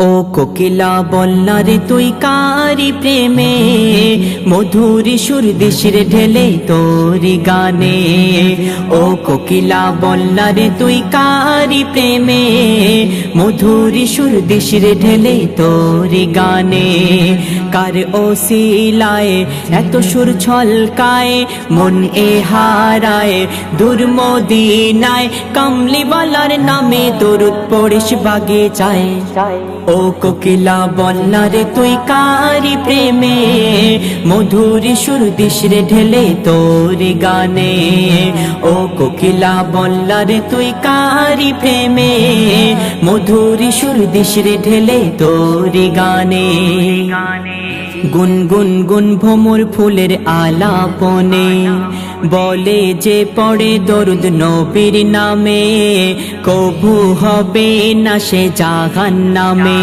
ও কোকিলা বলনা রে তুই কারি প্রেমে, মধুর সুর দিশরে ঢেলে তোরি গানে। ও কোকিলা বলনা রে তুই কারি প্রেমে, মধুর সুর দিশরে ঢেলে তোরি গানে। কার ওসিলায় এত সুর ছলকায়, মন এ হারায় দূর মদিনায়। কামলিওয়ালার নামে দরুদ পড়িস বাগে চায়। ও কোকিলা বলনা রে তুই কারি প্রেমে, মধুর সুর দিশরে ঢেলে তোরি গানে। ও কোকিলা বলনা রে তুই কারি প্রেমে, মধুর সুর দিশরে ঢেলে তোরি গানে। গুনগুন গুন ভ্রমর ফুলের আলাপনে, বলে যে পড়ে দরুদ নবীর নামে, কবু হবে না সে জাহান্নামে।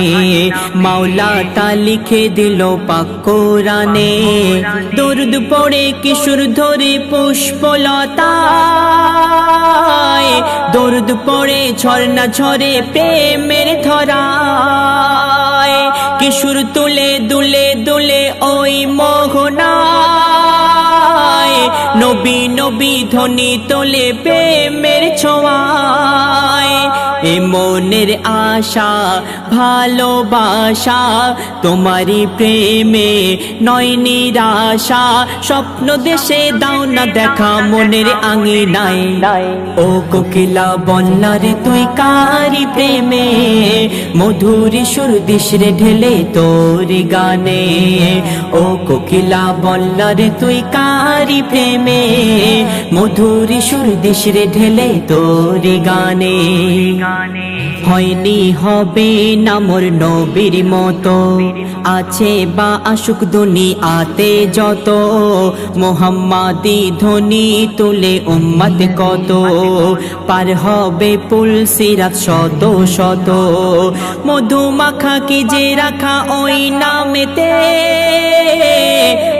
মাওলা তা লিখে দিল পাক কোরআনে, দরুদ পড়ে কিশোর ধরে পুষ্পলতায়, দরুদ পড়ে ঝর্ণা ঝরে প্রেমের ধরায়। কিশোর তুলে দুলে দুলে ওই মোহনায়, নবী নবী ধ্বনি তোলে প্রেমের ছোঁয়ায়। এ মনের আশা ভালোবাসা, তোমারই প্রেমে নয় নিরাশা। স্বপ্ন দেশে দাও না দেখা মনের আঙিনায়। ও কোকিলা বলনা রে তুই কারি প্রেমে, মধুর সুর দিশরে ঢেলে তোরি গানে। ও কোকিলা বলনা রে তুই কারি প্রেমে, মধুর সুর দিশরে ঢেলে তোরি গানে। হয়নি হবে না মোর নবীর মতো, আছে বা আশুক দুনিয়াতে যত। মোহাম্মদি ধ্বনি তুলে উম্মত কত, পার হবে পুল সিরাত শত শত। মধুমাখা কি যে রাখা ওই নামেতে,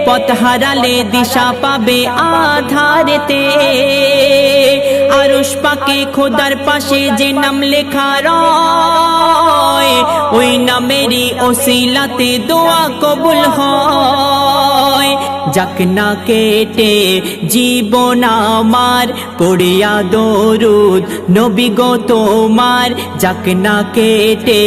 পথ হারালে দিশা পাবে আধারেতে। আরশ পাকে খোদার পাশে যে নাম লেখা রয়, ওই নামেরই ওসিলাতে দোয়া কবুল হয়। যাক না কেটে জীবন আমার, পড়িয়া দরুদ নবী গো তোমার। যাক না কেটে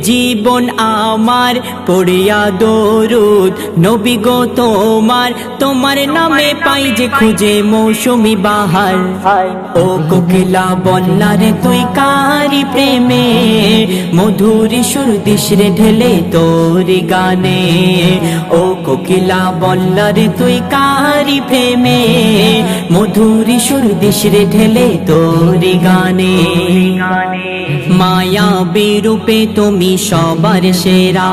জীবন আমার, পড়িয়া দরুদ নবী গো তোমার। তোমার নামে পাই যে খুঁজে মৌসুমি বাহার। ও কোকিলা বলনা রে তুই কারি প্রেমে, মধুর সুর দিশরে ঢেলে তোরি গানে। ও কোকিলা বলনা রে তুই কারি প্রেমে, মধুর সুর দিশরে ঢেলে তোরি গানে। মায়াবী রূপে তুমি সবার সেরা,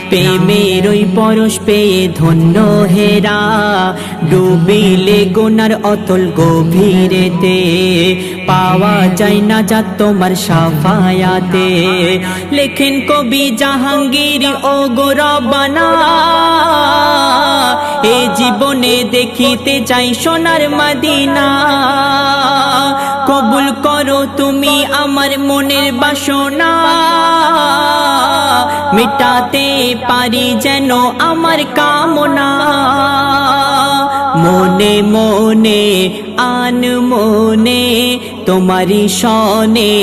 প্রেমের ওই পরশ পেয়ে ধন্য হেরা। ডুবিলে গুনার অতল গভীরেতে, পাওয়া যায় না যা তোমার সাফায়াতে। লেখেন কবি জাহাঙ্গীর ও গো রব্বানা, এ জীবনে দেখিতে চাই সোনার মদিনা। কবুল করো তুমি আমার মনের বাসনা, মিটাতে পারি যেন আমার কামনা। মনে মনে আন মনে তোমারি শনে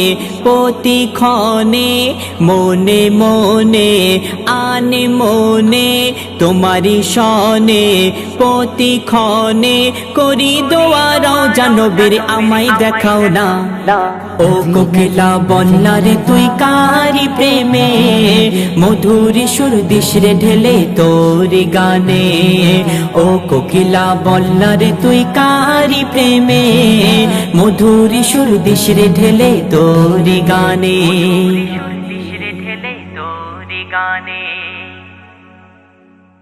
প্রতিক্ষণে। মনে মনে আন মনে তোমারি শনে প্রতিক্ষণে। করি দোয়া রওজা নবীর আমায় দেখাও না। ও কোকিলা বলনা রে তুই কারি প্রেমে, মধুর সুর দিশরে ঢেলে তোরি গানে। ও কোকিলা বলনা রে তুই কারি প্রেমে, মধুর সুর দিশরে ঢেলে তোরি গানে।